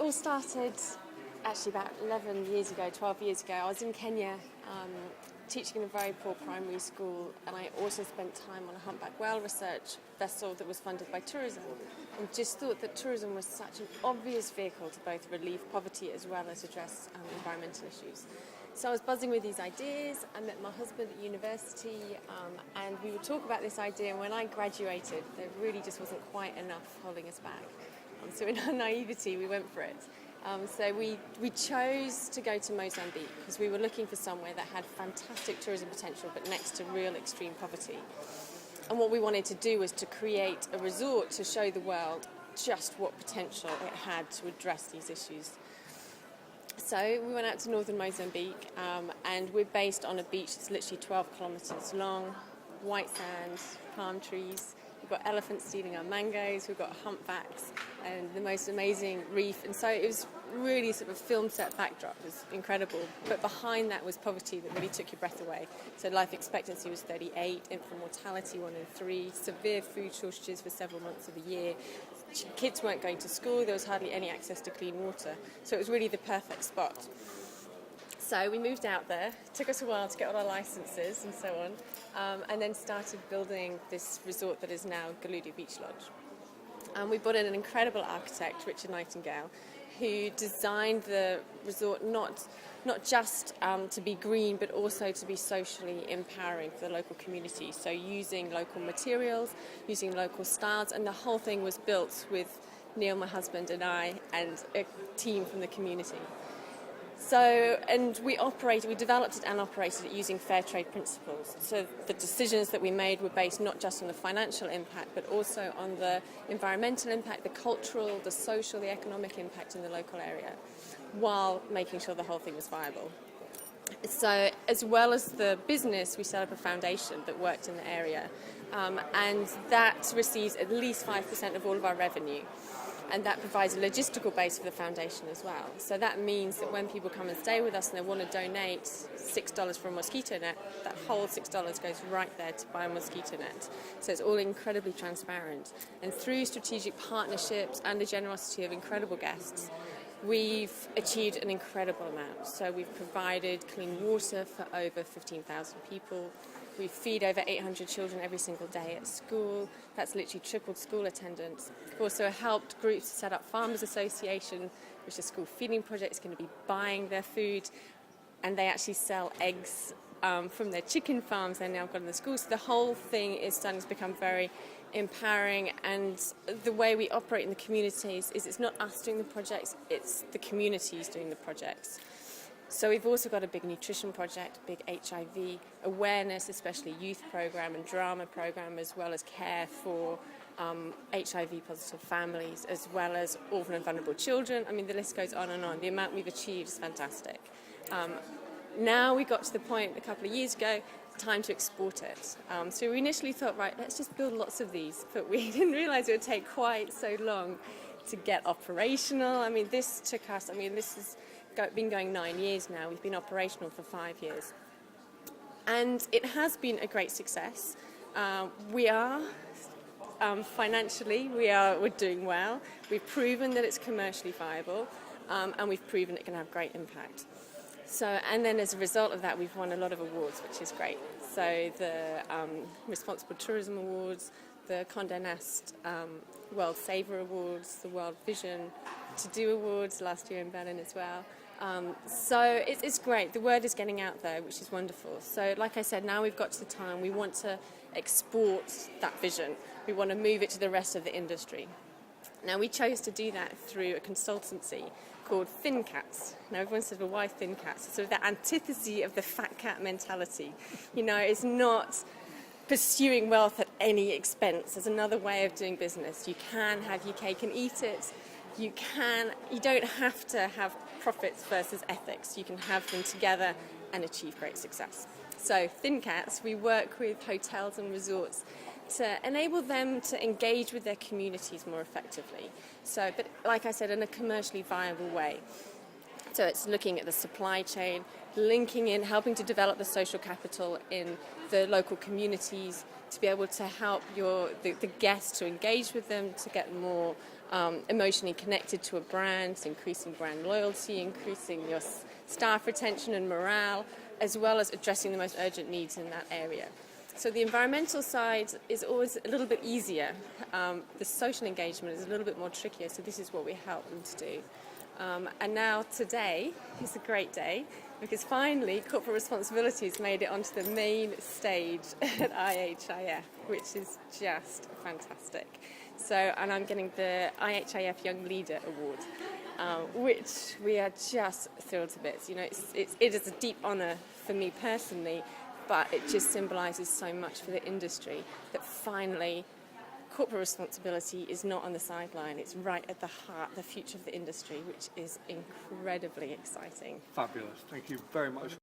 all started actually about 11 years ago, 12 years ago. I was in Kenya teaching in a very poor primary school, and I also spent time on a humpback whale research vessel that was funded by tourism, and just thought that tourism was such an obvious vehicle to both relieve poverty as well as address environmental issues. So I was buzzing with these ideas. I met my husband at university, and we would talk about this idea, and when I graduated, there really just wasn't quite enough holding us back. So in our naivety, we went for it. So we chose to go to Mozambique because we were looking for somewhere that had fantastic tourism potential but next to real extreme poverty. And what we wanted to do was to create a resort to show the world just what potential it had to address these issues. So we went out to northern Mozambique, and we're based on a beach that's literally 12 kilometres long, white sand, palm trees. We've got elephants stealing our mangoes, we've got humpbacks, and the most amazing reef. And so it was really sort of a film set backdrop. It was incredible. But behind that was poverty that really took your breath away. So life expectancy was 38, infant mortality 1 in 3, severe food shortages for several months of the year. Kids weren't going to school, there was hardly any access to clean water. So it was really the perfect spot. So we moved out there. It took us a while to get all our licenses and so on, and then started building this resort that is now Galudi Beach Lodge. And we brought in an incredible architect, Richard Nightingale, who designed the resort not just to be green, but also to be socially empowering for the local community. So using local materials, using local styles, and the whole thing was built with Neil, my husband, and I, and a team from the community. So, and we developed it and operated it using fair trade principles. So the decisions that we made were based not just on the financial impact, but also on the environmental impact, the cultural, the social, the economic impact in the local area, while making sure the whole thing was viable. So as well as the business, we set up a foundation that worked in the area, and that receives at least 5% of all of our revenue. And that provides a logistical base for the foundation as well. So that means that when people come and stay with us and they want to donate $6 for a mosquito net, that whole $6 goes right there to buy a mosquito net. So it's all incredibly transparent. And through strategic partnerships and the generosity of incredible guests, we've achieved an incredible amount. So we've provided clean water for over 15,000 people. We feed over 800 children every single day at school. That's literally tripled school attendance. We've also helped groups set up Farmers Association, which is a school feeding project. Is going to be buying their food, and they actually sell eggs from their chicken farms they've now got in the schools. So the whole thing is starting to become very empowering, and the way we operate in the communities is it's not us doing the projects, it's the communities doing the projects. So we've also got a big nutrition project, big HIV awareness, especially youth program and drama program, as well as care for HIV positive families, as well as orphan and vulnerable children. I mean, the list goes on and on. The amount we've achieved is fantastic. Now we got to the point a couple of years ago, time to export it. So we initially thought, right, let's just build lots of these, but we didn't realize it would take quite so long to get operational. I mean, this took us, this has been going 9 years now. We've been operational for 5 years. And it has been a great success. We are, financially, we're doing well. We've proven that it's commercially viable, and we've proven it can have great impact. So, and then as a result of that, we've won a lot of awards, which is great. So the Responsible Tourism Awards, the Condé Nast World Saver Awards, the World Vision To-Do Awards last year in Berlin as well. So it's great. The word is getting out there, which is wonderful. So like I said, now we've got to the time we want to export that vision. We want to move it to the rest of the industry. Now we chose to do that through a consultancy called Thin Cats. Now everyone says, well, why Thin Cats? It's sort of the antithesis of the fat cat mentality. It's not pursuing wealth at any expense. There's another way of doing business. You can have your cake and eat it. You don't have to have profits versus ethics. You can have them together and achieve great success. So Thin Cats, we work with hotels and resorts to enable them to engage with their communities more effectively. So, but like I said, in a commercially viable way. So it's looking at the supply chain, linking in, helping to develop the social capital in the local communities, to be able to help the guests to engage with them, to get more emotionally connected to a brand, increasing brand loyalty, increasing your staff retention and morale, as well as addressing the most urgent needs in that area. So the environmental side is always a little bit easier. The social engagement is a little bit more trickier, so this is what we help them to do. And now today is a great day because finally corporate responsibility has made it onto the main stage at IHIF, which is just fantastic. So, and I'm getting the IHIF Young Leader Award, which we are just thrilled to bits. You know, it is a deep honour for me personally, but it just symbolises so much for the industry that finally corporate responsibility is not on the sideline. It's right at the heart, the future of the industry, which is incredibly exciting. Fabulous. Thank you very much.